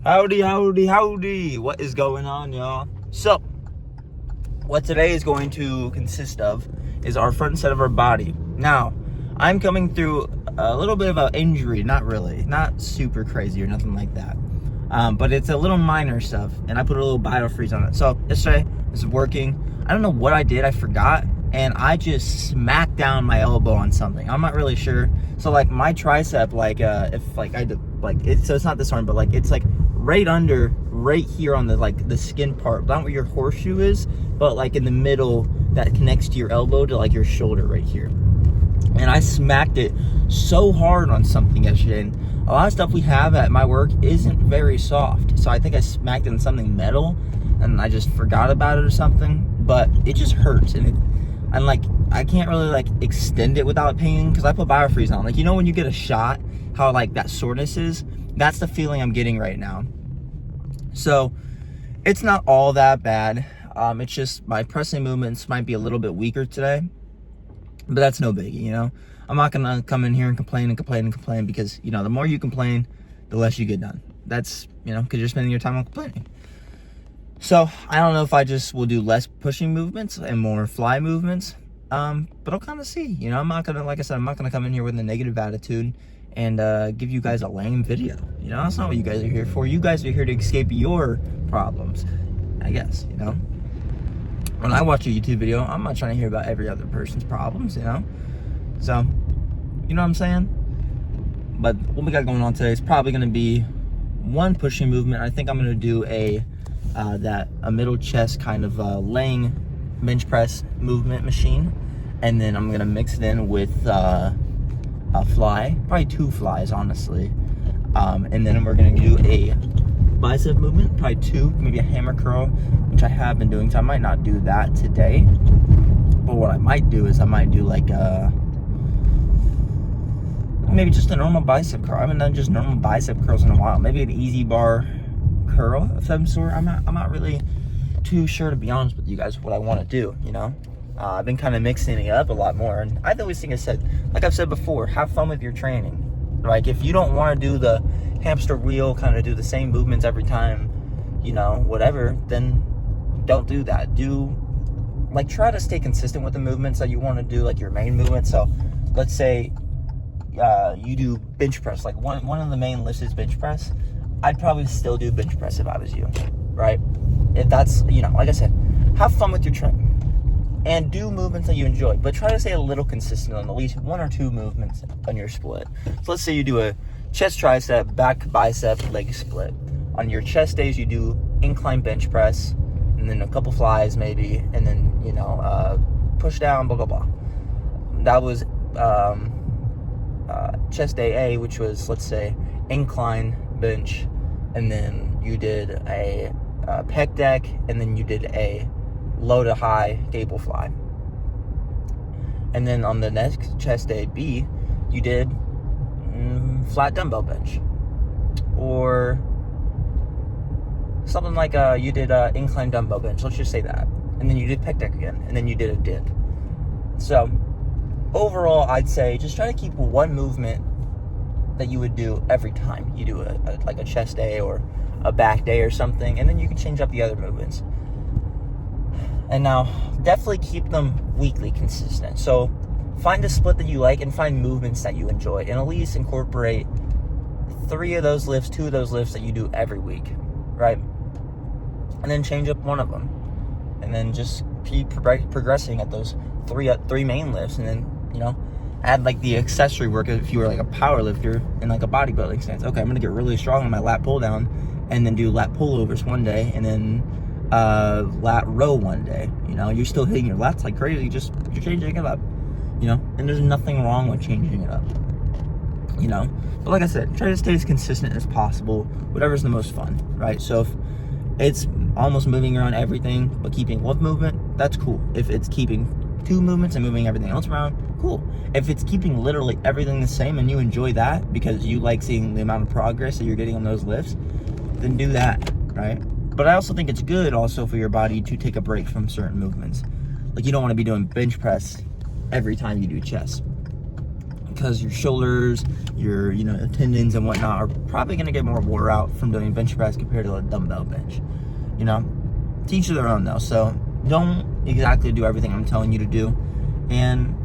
Howdy, howdy, howdy. What is going on, y'all? So, what today is going to consist of is our front set of our body. Now, I'm coming through a little bit of an injury, not really, not super crazy or nothing like that. But it's a little minor stuff, and I put a little biofreeze on it. So, yesterday, this is working. I don't know what I did, I forgot, and I just smacked down my elbow on something. I'm not really sure. So, like, my tricep, so it's not this arm, but, like, it's, like, right here on the skin part, not where your horseshoe is, but like in the middle that connects to your elbow to like your shoulder right here. And I smacked it so hard on something yesterday. And a lot of stuff we have at my work isn't very soft, so I think I smacked it on something metal and I just forgot about it or something. But it just hurts, and like I can't really like extend it without pain because I put biofreeze on. Like, you know when you get a shot, how like that soreness is? That's the feeling I'm getting right now. So it's not all that bad. It's just my pressing movements might be a little bit weaker today, but that's no biggie, you know. I'm not gonna come in here and complain because, you know, the more you complain, the less you get done. That's, you know, because you're spending your time on complaining. So I don't know if I just will do less pushing movements and more fly movements, but I'll kind of see. You know, I'm not gonna, like I said, I'm not gonna come in here with a negative attitude and give you guys a lame video. You know, that's not what you guys are here for. You guys are here to escape your problems, I guess, you know. When I watch a YouTube video, I'm not trying to hear about every other person's problems, you know. So, you know what I'm saying? But what we got going on today is probably going to be one pushing movement. I think I'm going to do a middle chest kind of laying bench press movement machine, and then I'm going to mix it in with a fly, probably 2 flies, honestly. And then we're going to do a bicep movement, probably 2, maybe a hammer curl, which I have been doing. So I might not do that today, but what I might do is I might do like maybe just a normal bicep curl. I haven't done just normal bicep curls in a while. Maybe an easy bar curl of some sort. I'm not really too sure, to be honest with you guys, what I want to do, you know. I've been kind of mixing it up a lot more, and I always think like I've said before, have fun with your training. Like, if you don't want to do the hamster wheel, kind of do the same movements every time, you know, whatever, then don't do that. Try to stay consistent with the movements that you want to do, like your main movements. So let's say you do bench press, like one of the main lifts is bench press. I'd probably still do bench press if I was you, right? If that's, you know, like I said, have fun with your training and do movements that you enjoy, but try to stay a little consistent on at least 1 or 2 movements on your split. So let's say you do a chest tricep, back bicep, leg split. On your chest days, you do incline bench press, and then a couple flies maybe, and then, you know, push down, blah, blah, blah. That was chest day A, which was, let's say, incline bench, and then you did a pec deck, and then you did a low to high cable fly. And then on the next chest day B, you did flat dumbbell bench, or something like you did incline dumbbell bench, let's just say that, and then you did pec deck again, and then you did a dip. So overall, I'd say just try to keep one movement that you would do every time you do like a chest day or a back day or something, and then you can change up the other movements. And now, definitely keep them weekly consistent. So find a split that you like and find movements that you enjoy, and at least incorporate 3 of those lifts, 2 of those lifts that you do every week, right? And then change up one of them, and then just keep progressing at those three main lifts, and then, you know, add like the accessory work if you were like a power lifter in like a bodybuilding stance. Okay, I'm gonna get really strong in my lat pull down, and then do lat pullovers one day, and then lat row one day. You know, you're still hitting your lats like crazy, you're changing it up, you know, and there's nothing wrong with changing it up, you know. But like I said, try to stay as consistent as possible, whatever's the most fun, right? So if it's almost moving around everything but keeping one movement, that's cool. If it's keeping 2 movements and moving everything else around, cool. If it's keeping literally everything the same and you enjoy that because you like seeing the amount of progress that you're getting on those lifts, then do that, right? But I also think it's good also for your body to take a break from certain movements. Like, you don't want to be doing bench press every time you do chest. because your shoulders, your tendons and whatnot are probably going to get more wore out from doing bench press compared to a dumbbell bench. To each their own though. So don't exactly do everything I'm telling you to do, and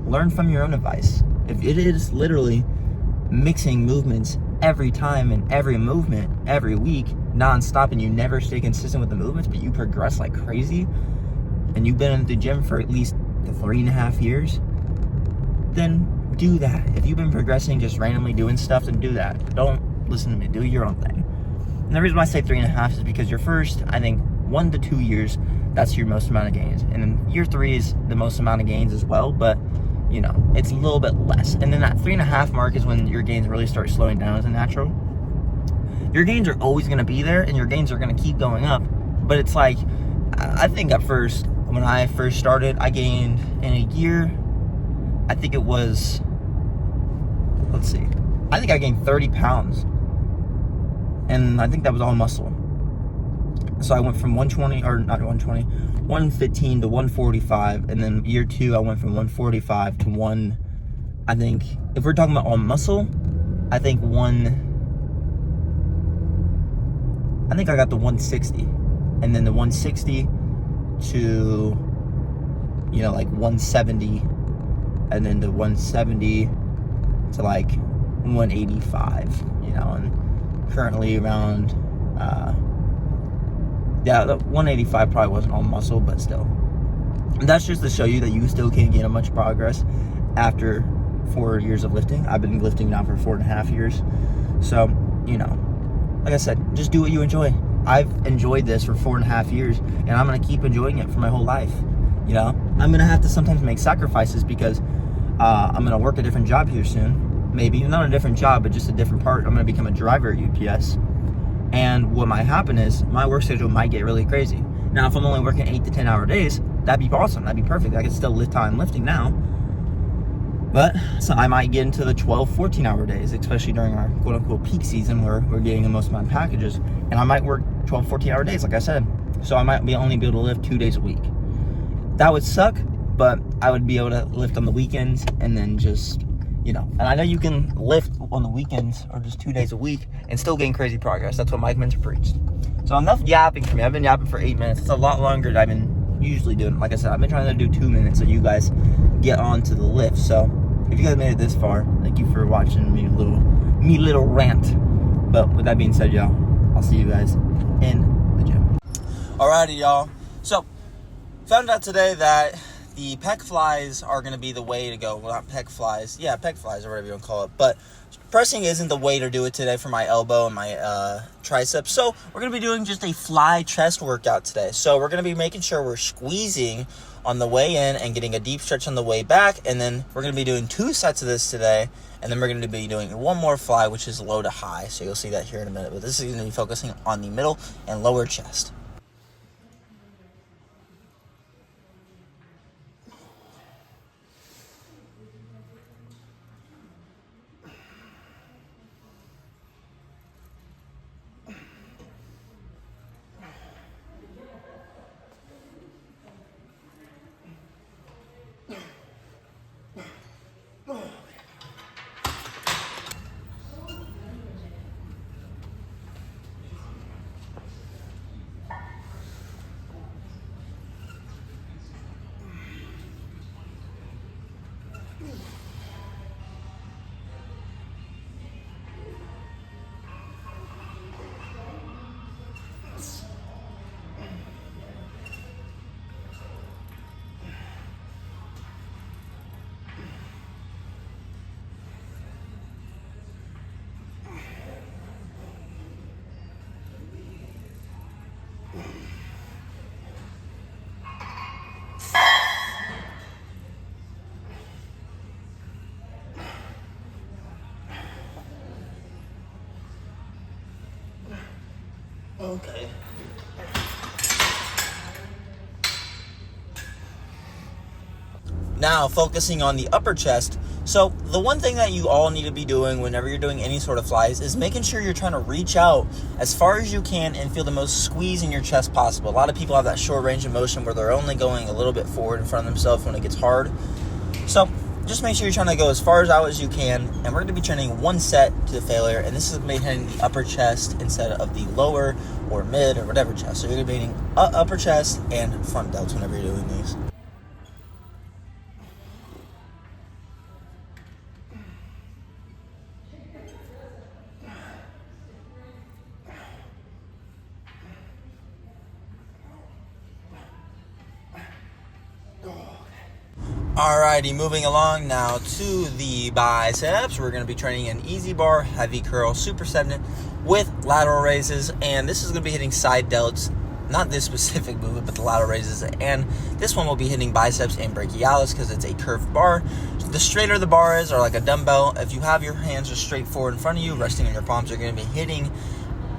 learn from your own advice. If it is literally mixing movements every time and every movement every week non-stop, and you never stay consistent with the movements, but you progress like crazy, and you've been in the gym for at least 3.5 years, then do that. If you've been progressing just randomly doing stuff, then do that. Don't listen to me. Do your own thing. And the reason why I say 3.5 is because your first, I think, 1 to 2 years, that's your most amount of gains. And then year 3 is the most amount of gains as well, but it's a little bit less. And then that 3.5 mark is when your gains really start slowing down as a natural. Your gains are always going to be there, and your gains are going to keep going up. But it's like, I think at first, when I first started, I gained in a year, I think it was, I think I gained 30 pounds. And I think that was all muscle. So I went from 115 to 145. And then year 2, I went from 145 to I think, if we're talking about all muscle, I think I got to 160. And then the 160 to, like 170. And then the 170 to like 185, and currently around, the 185 probably wasn't all muscle, but still. And that's just to show you that you still can't gain much progress after 4 years of lifting. I've been lifting now for 4.5 years. So, like I said, just do what you enjoy. I've enjoyed this for 4.5 years, and I'm going to keep enjoying it for my whole life. I'm going to have to sometimes make sacrifices because I'm going to work a different job here soon. Maybe not a different job, but just a different part. I'm going to become a driver at UPS. And what might happen is my work schedule might get really crazy. Now, if I'm only working 8 to 10 hour days, that'd be awesome. That'd be perfect. I could still lift how I'm lifting now. But so I might get into the 12, 14 hour days, especially during our quote unquote peak season where we're getting the most amount of packages. And I might work 12, 14 hour days, like I said. So I might only be able to lift 2 days a week. That would suck, but I would be able to lift on the weekends and then just, and I know you can lift on the weekends or just 2 days a week and still gain crazy progress. That's what Mike Minter preached. So enough yapping for me. I've been yapping for 8 minutes. It's a lot longer than I've been usually doing. Like I said, I've been trying to do 2 minutes so you guys get on to the lift. So if you guys made it this far, thank you for watching me little rant. But with that being said, y'all, I'll see you guys in the gym. Alrighty, y'all. So found out today that the pec flies are going to be the way to go. Well, not pec flies. Yeah, pec flies or whatever you want to call it. But pressing isn't the way to do it today for my elbow and my triceps. So we're going to be doing just a fly chest workout today. So we're going to be making sure we're squeezing on the way in and getting a deep stretch on the way back. And then we're going to be doing 2 sets of this today. And then we're going to be doing 1 more fly, which is low to high. So you'll see that here in a minute. But this is going to be focusing on the middle and lower chest. Okay. Now, focusing on the upper chest. So, the one thing that you all need to be doing whenever you're doing any sort of flies is making sure you're trying to reach out as far as you can and feel the most squeeze in your chest possible. A lot of people have that short range of motion where they're only going a little bit forward in front of themselves when it gets hard. So, just make sure you're trying to go as far out as you can, and we're going to be training one set to the failure, and this is going to be hitting the upper chest instead of the lower or mid or whatever chest. So you're going to be hitting upper chest and front delts whenever you're doing these. Alrighty, moving along now to the biceps. We're going to be training an easy bar, heavy curl, superset with lateral raises, and this is going to be hitting side delts, not this specific movement, but the lateral raises, and this one will be hitting biceps and brachialis because it's a curved bar. So the straighter the bar is, or like a dumbbell, if you have your hands just straight forward in front of you, resting on your palms, you're going to be hitting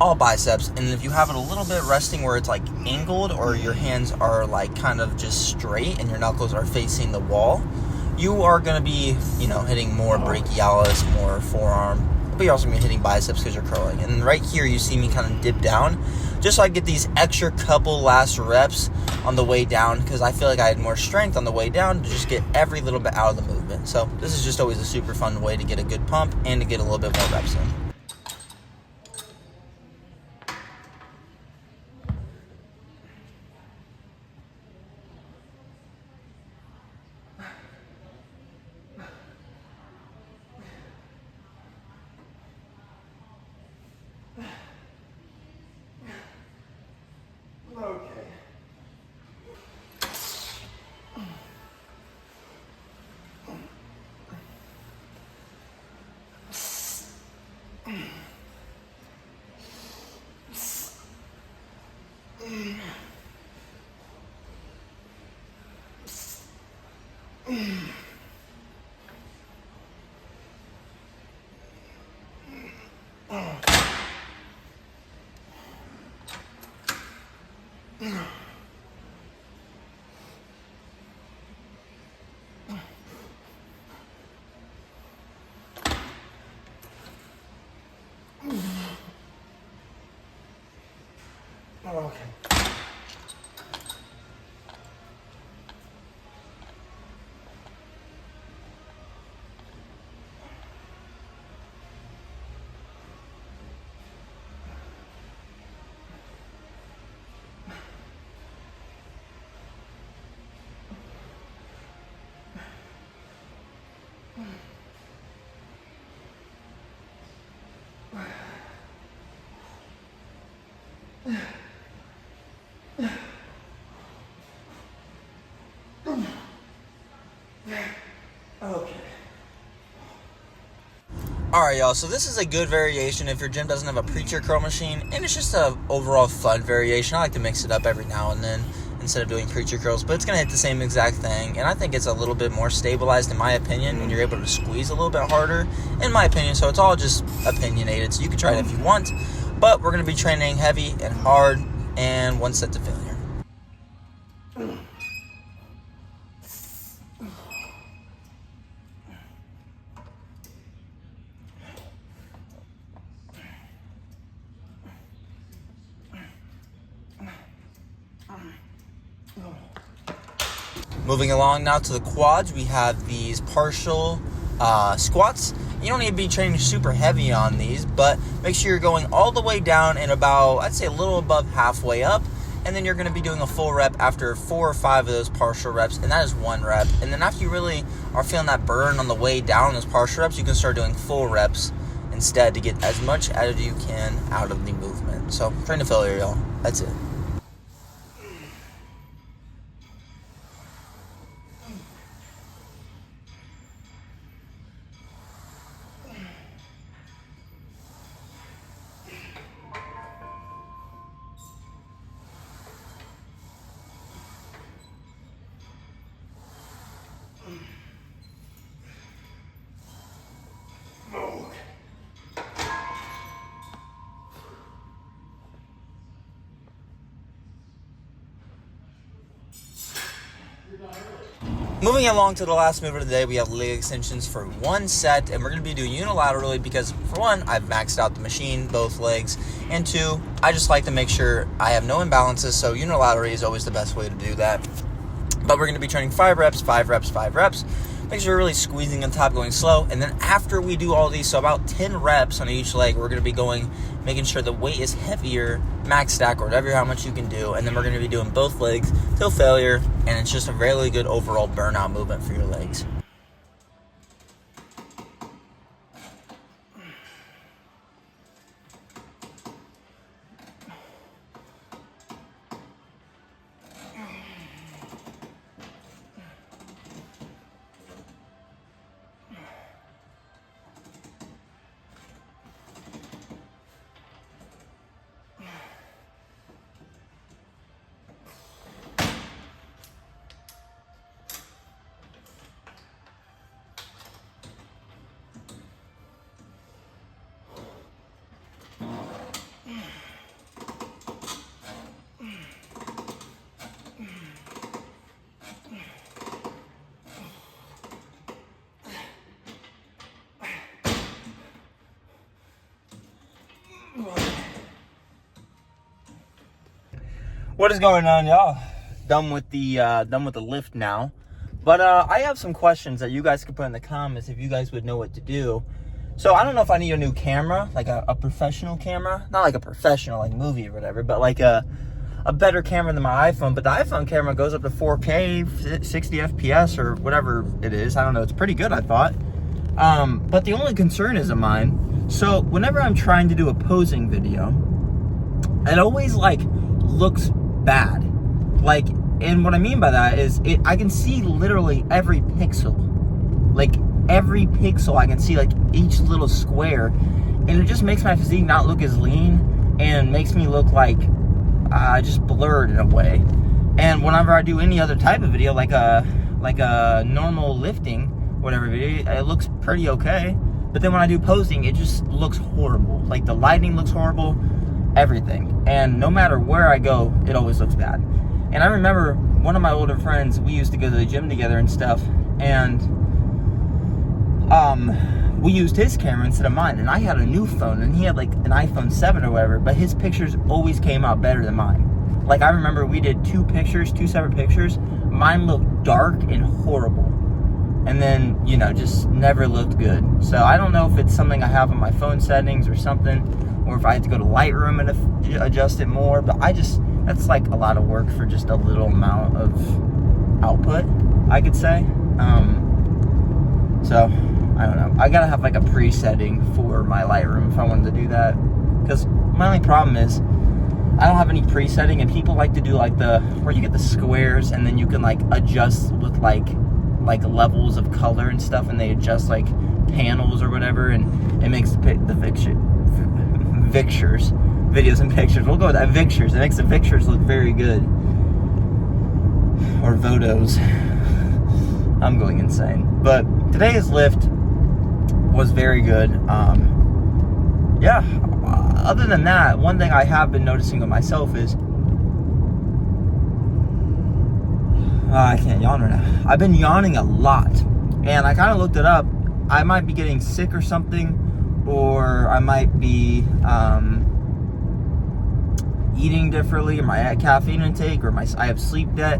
all biceps. And if you have it a little bit resting where it's like angled, or your hands are like kind of just straight and your knuckles are facing the wall, you are going to be, hitting more brachialis, more forearm, but you're also going to be hitting biceps because you're curling. And right here you see me kind of dip down just so I get these extra couple last reps on the way down, because I feel like I had more strength on the way down to just get every little bit out of the movement. So this is just always a super fun way to get a good pump and to get a little bit more reps in. Okay. Okay. Alright, y'all, so this is a good variation if your gym doesn't have a preacher curl machine, and it's just a overall fun variation. I like to mix it up every now and then instead of doing preacher curls, but it's going to hit the same exact thing, and I think it's a little bit more stabilized in my opinion when you're able to squeeze a little bit harder, in my opinion. So it's all just opinionated, so you can try it if you want, but we're going to be training heavy and hard and one set to failure. Moving along now to the quads, we have these partial squats. You don't need to be training super heavy on these, but make sure you're going all the way down and about, I'd say a little above halfway up, and then you're going to be doing a full rep after 4 or 5 of those partial reps, and that is 1 rep. And then after you really are feeling that burn on the way down, those partial reps, you can start doing full reps instead to get as much as you can out of the movement. So train to failure, y'all. That's it. Moving along to the last move of the day, we have leg extensions for 1 set, and we're going to be doing unilaterally because, for 1, I've maxed out the machine, both legs, and 2, I just like to make sure I have no imbalances, so unilaterally is always the best way to do that. But we're going to be training 5 reps, 5 reps, 5 reps. Make sure you're really squeezing on top, going slow. And then after we do all these, so about 10 reps on each leg, we're going to be going, making sure the weight is heavier, max stack, or whatever, how much you can do. And then we're going to be doing both legs till failure. And it's just a really good overall burnout movement for your legs. What is going on, y'all? Done with the lift now. But I have some questions that you guys can put in the comments if you guys would know what to do. So I don't know if I need a new camera, like a professional camera. Not like a professional, like movie or whatever, but like a better camera than my iPhone. But the iPhone camera goes up to 4K, 60 FPS or whatever it is. I don't know. It's pretty good, I thought. But the only concern is of mine. So whenever I'm trying to do a posing video, it always like looks bad. Like, and what I mean by that is I can see literally every pixel. Like every pixel I can see, like each little square, and it just makes my physique not look as lean and makes me look like just blurred in a way. And whenever I do any other type of video, like a normal lifting whatever video, it looks pretty okay. But then when I do posing, it just looks horrible. Like the lighting looks horrible, everything. And no matter where I go, it always looks bad. And I remember one of my older friends, we used to go to the gym together and stuff, and we used his camera instead of mine. And I had a new phone, and he had like an iPhone 7 or whatever, but his pictures always came out better than mine. Like I remember we did two separate pictures. Mine looked dark and horrible. And then, you know, just never looked good. So I don't know if it's something I have on my phone settings or something, or if I had to go to Lightroom and adjust it more. But that's like a lot of work for just a little amount of output, I could say. So I don't know. I gotta have like a pre-setting for my Lightroom if I wanted to do that. Because my only problem is I don't have any pre-setting, and people like to do like where you get the squares and then you can like adjust with like levels of color and stuff, and they adjust like panels or whatever, and it makes the videos and pictures. We'll go with that, pictures. It makes the pictures look very good. Or photos. I'm going insane. But today's lift was very good. Yeah. Other than that, one thing I have been noticing with myself is I can't yawn right now. I've been yawning a lot, and I kind of looked it up. I might be getting sick or something, or I might be eating differently, or my caffeine intake, or I have sleep debt,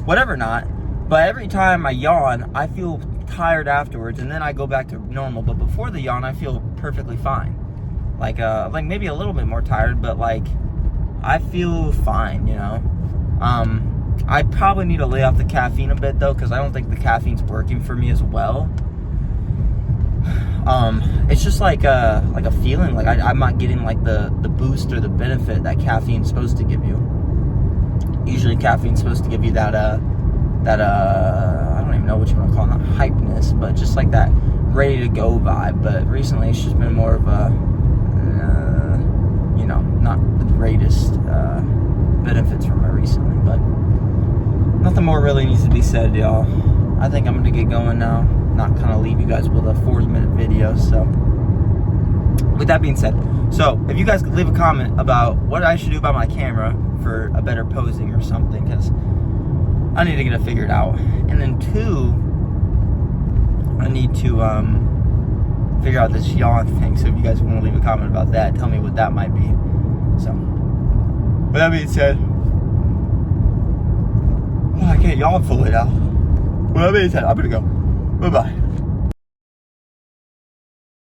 whatever not. But every time I yawn, I feel tired afterwards, and then I go back to normal. But before the yawn, I feel perfectly fine. Like maybe a little bit more tired, but like I feel fine, you know. I probably need to lay off the caffeine a bit though, because I don't think the caffeine's working for me as well. It's just like a feeling like I'm not getting like the boost or the benefit that caffeine's supposed to give you. Usually caffeine's supposed to give you that I don't even know what you want to call it, not hypeness, but just like that ready to go vibe. But recently it's just been more of a you know, not the greatest benefits from it recently. But nothing more really needs to be said, y'all. I think I'm gonna get going now. Not kind of leave you guys with a 40-minute video. So with that being said, so if you guys could leave a comment about what I should do about my camera for a better posing or something, because I need to get it figured out. And then 2, I need to figure out this yawn thing. So if you guys want to leave a comment about that, tell me what that might be. So with that being said, I can't yawn fully now. Well, that being said, I'm gonna go. Bye-bye.